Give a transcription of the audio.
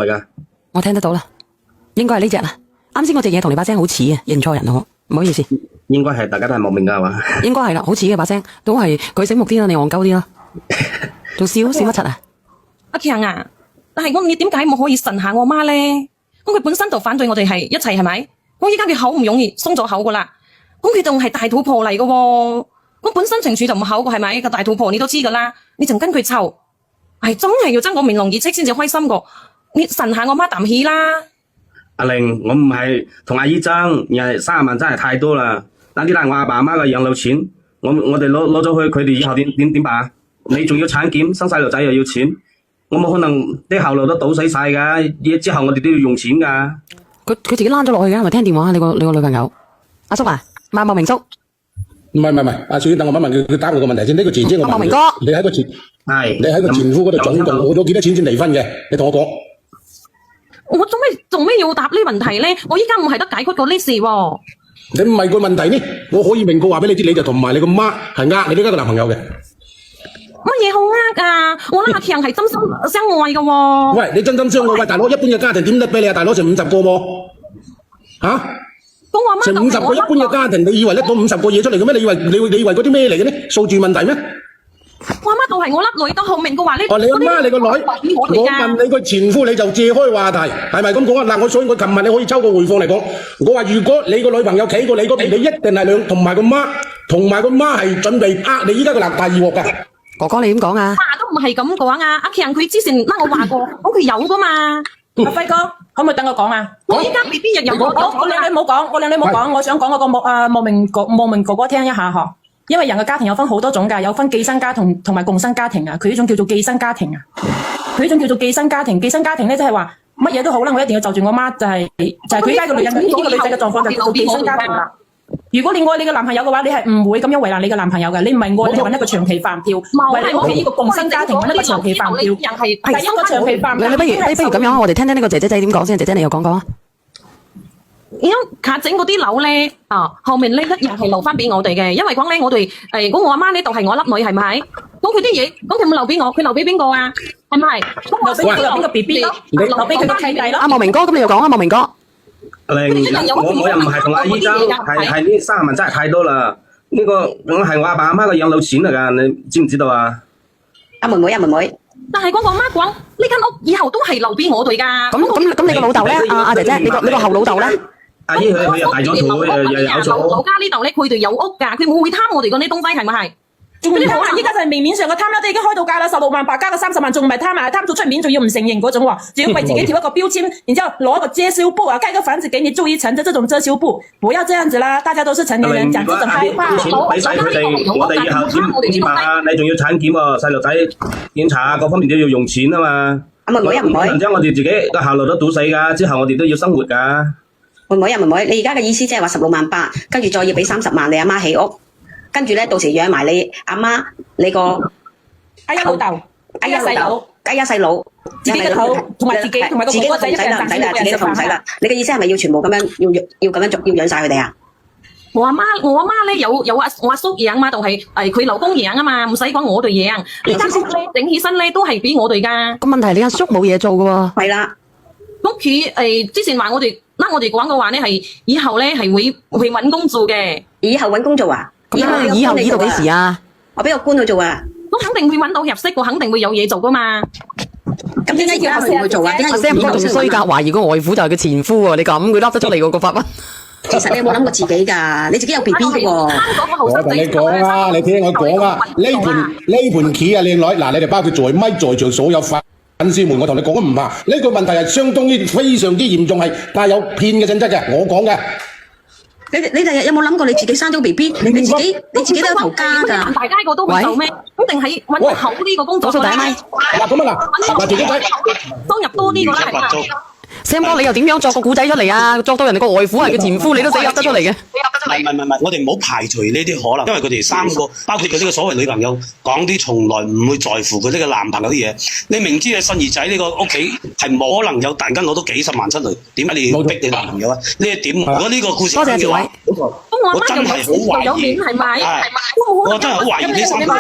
係噶，我聽得到啦，應該係呢隻啦。啱先嗰隻嘢同你把聲好似啊，認錯人咯，唔好意思。應該係大家都係莫名噶係嘛？應該係啦，好似嘅把聲，都係佢醒目啲啦，你戇鳩啲啦。仲笑乜柒啊？阿強啊，但係你點解冇可以神下我媽咧？咁佢本身就反對我哋係一齊係咪？我依家佢好唔容易鬆咗口噶啦，咁佢仲係大肚婆嚟噶喎，咁本身情緒就唔好噶係咪？個大肚婆你都知噶啦，你仲跟佢湊，係真係要爭個面紅耳赤先至開心個。你神下我媽啖氣啦！阿玲，我唔係同阿姨爭，而係30萬真係太多啦。但啲係我阿爸阿媽嘅養老錢，我哋攞咗去，佢哋以後點辦啊？你仲要產檢，生細路仔又要錢，我冇可能啲後路都倒死晒噶。之後我哋都要用錢噶。佢自己躝咗落去嘅，係咪聽電話？你個女朋友，阿叔啊，萬茂明叔。唔係，阿小娟，等我問佢答我個問題先。呢個姐姐我問茂明哥，你喺個前夫嗰度總共攞咗幾多錢先離婚嘅？你同我講。我做咩要答呢問題咧？我依家唔係得解決過呢事喎。你唔係個問題呢？我可以明確話俾你知，你就同埋你個媽係呃你呢家個男朋友嘅。乜嘢好呃啊？我諗阿強係真心相愛噶喎。喂，你真心相愛？喂，大佬，一般嘅家庭點得俾你啊？大佬成50個喎，吓？咁我媽成50個一般嘅家庭，你以為拎到50個嘢出嚟嘅咩？你以為嗰啲咩嚟嘅呢？數字問題咩？我媽就係我粒女都好明嘅話呢。哦，你阿媽你個女，我問你個前夫，你就借開話題，係咪咁講啊？嗱，所以我琴日你可以抽個回放嚟講，我話如果你個女朋友企過你嗰邊，你一定係同埋個媽係準備呃你依家個男大二鑊噶。哥哥你點講啊？爸都唔係咁講啊！阿強佢之前我話過，咁佢有噶嘛？阿輝哥，可唔可以等我講啊？我依家未必日日我兩你唔好講，我想講嗰個莫名哥哥聽一下嗬。因為人嘅家庭有分好多種㗎，有分寄生家庭同埋共生家庭啊。佢呢種叫做寄生家庭啊。佢呢種叫做寄生家庭。寄生家庭咧，即係話乜嘢都好啦，我一定要就住我媽，就係佢而家個女人呢個女仔嘅狀況就叫做寄生家庭啦。如果你愛你嘅男朋友嘅話，你係唔會咁樣為難你嘅男朋友嘅。你唔係愛你揾一個長期飯票，為你屋企呢個共生家庭揾一個長期飯票，係一個長期飯票。你不如咁樣，我哋聽呢個姐姐仔點講先。姐姐你又講講啊。因卡整嗰啲樓咧，後面呢一樣係留翻俾我哋嘅，因為講咧我哋如果我阿媽呢度係我粒女係咪？咁佢啲嘢，咁佢冇留俾我，佢留俾邊個啊？係咪？咁我留俾個 BB 咯，留俾佢個契弟咯。阿茂明哥，咁你又講啊，茂明哥。阿玲，我又唔係同阿姨爭，係呢30萬真係太多啦。呢個我係我阿爸阿媽嘅養老錢嚟噶，你知唔知道啊？阿妹妹。但係嗰個媽講呢間屋以後都係留俾我哋噶。咁你個老豆咧？阿姐姐，你個後老豆咧？阿姨佢又大咗肚，又有咗。老家呢度咧，佢哋有屋噶，佢冇會貪我哋嗰啲東西係咪係？仲要可能依家就係明面上嘅貪啦，都已經開到價啦，16萬8加個30萬，仲唔係貪啊？貪到出面仲要唔承認嗰種喎，仲要為自己貼一個標籤，然之後攞一個遮羞布啊，蓋個房子給你住一層的這種遮羞布，不要這樣子啦，大家都是成年人，講這種廢話。錢俾晒佢哋，我哋以後點辦啊？你仲要產檢喎，細路仔檢查啊，各方面都要用錢啊嘛。阿妹妹，然之後我哋自己個後路都堵死噶，之後我哋都要生活噶。妹妹，你而家嘅意思即係話16萬8，跟住再要俾30萬你阿媽起屋，跟住咧到時養埋你阿媽，你個阿一老豆、阿一細佬、自己嘅肚，同埋自己同埋個哥哥仔一齊賺錢，自己都唔使啦。你嘅意思係咪要全部咁樣要咁樣要養晒佢哋啊？我阿媽咧有我阿叔養嘛，就係佢老公養啊嘛，唔使講我哋養。呢間屋咧整起身咧都係俾我哋噶。個問題你阿叔冇嘢做噶喎。係啦。咁佢之前話我哋講嘅話咧係以後咧係會搵工做嘅。以後搵工做啊？以後呢度幾時啊？我俾個官去做啊！咁肯定會搵到合適嘅，肯定會有嘢做噶嘛。咁點解要阿妹去做啊？點解阿 Sam 哥仲衰格，懷疑個外父就係佢前夫喎。你咁佢笠得出嚟個法官？其實你有冇諗過自己㗎？你自己有 BB 嘅喎。我同你講啊，你聽我講啊，呢盤棋啊，靚女，嗱，你哋包括在咪在場所有粉絲們，我同你講都唔怕。呢個問題係相當於非常之嚴重，係帶有騙嘅性質嘅，我講嘅。你哋有冇諗過你自己生咗 BB？你自己都有頭家㗎。大家個都會做咩？一定係揾好呢個工作嘅。嗱咁啊嗱，姐姐仔收入多啲㗎啦，係。Sam 哥，你又點樣作個古仔出嚟啊？作到人哋個外父係佢前夫，你都死噏得出嚟嘅。唔係，我哋唔好排除呢啲可能，因為佢哋3個，包括佢呢個所謂女朋友，講啲從來唔會在乎佢呢個男朋友啲嘢。你明知你信兒仔呢個屋企係冇可能有突然間攞到幾十萬出嚟，點解你要逼你男朋友啊？呢一點，如果呢個故事嘅話，我真係好懷疑，我真係好懷疑呢3個。